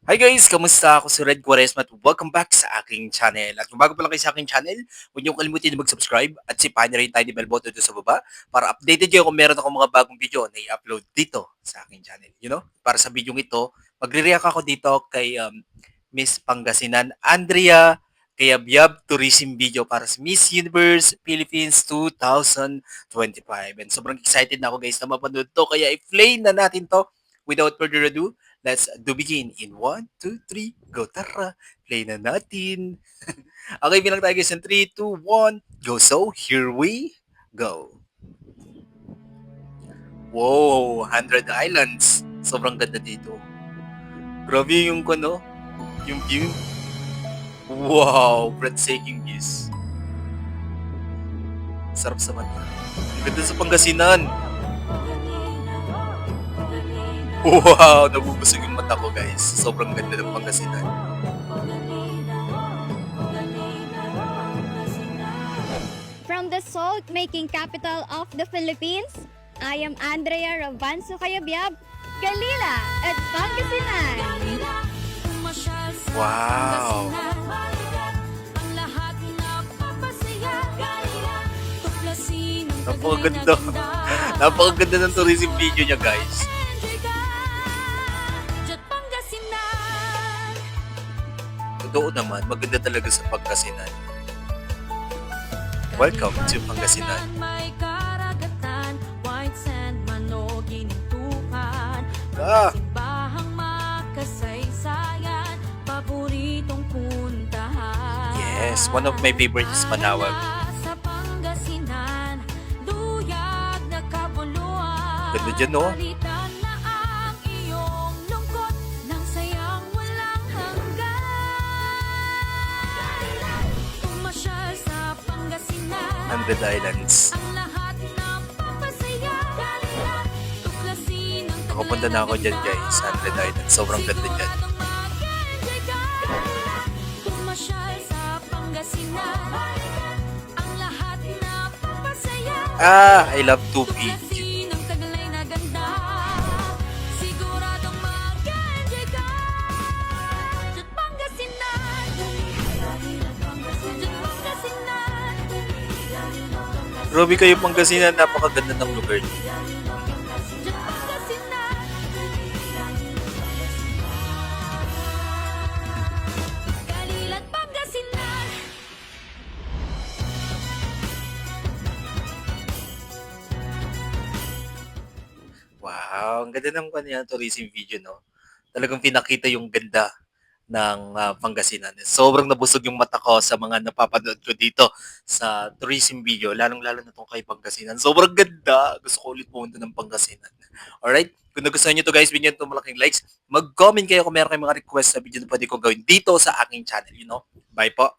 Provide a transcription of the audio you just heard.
Hi guys! Kamusta? Ako si Red Quaresma at welcome back sa aking channel. At kung bago pa lang kayo sa aking channel, huwag niyo kalimutan na mag-subscribe at sipahin na rin tayo bell button doon sa baba para updated kayo kung meron akong mga bagong video na i-upload dito sa aking channel. Para sa video ito, magre-react ako dito kay Miss Pangasinan Andrea Kayabyab Tourism Video para sa Miss Universe Philippines 2025. And sobrang excited na ako guys na mapanood to kaya i-play na natin to without further ado. Let's do begin in 1, 2, 3, go tara, play na natin. Okay, bilang tayo guys in 3, 2, 1, go. So, here we go. Wow, 100 Islands. Sobrang ganda dito. Grabe yung yung view. Wow, breathtaking views. Sarap sa mata. Ang ganda sa Pangasinan. Wow, nabubusog yung mata ko guys. Sobrang ganda ng Pangasinan. From the salt-making capital of the Philippines, I am Andrea Rabanso Kayabyab, Galila at Pangasinan. Wow. Napakaganda. Napakaganda ng tourism video niya guys. Totoo naman, maganda talaga sa Pangasinan. Welcome to Pangasinan. Ah! Yes, one of my favorites is Manawag. Ganda dyan, no? Hundred Islands. Nakapunta na ako dyan guys, Hundred Islands. Sobrang ganda dyan. I love 2P. Grabe kayo Pangasinan, napakaganda ng lugar niyo. Wow, ang ganda ng kanya tourism video, no? Talagang pinakita yung ganda ng Pangasinan. Sobrang nabusog yung mata ko sa mga napapanood ko dito sa tourism video, lalong-lalo na itong kay Pangasinan. Sobrang ganda. Gusto ko ulit pumunta ng Pangasinan. Alright? Kung nagustuhan nyo to guys, bigyan nyo malaking likes. Mag-comment kayo kung meron kayong mga request sa video na pwede ko gawin dito sa aking channel. Bye po.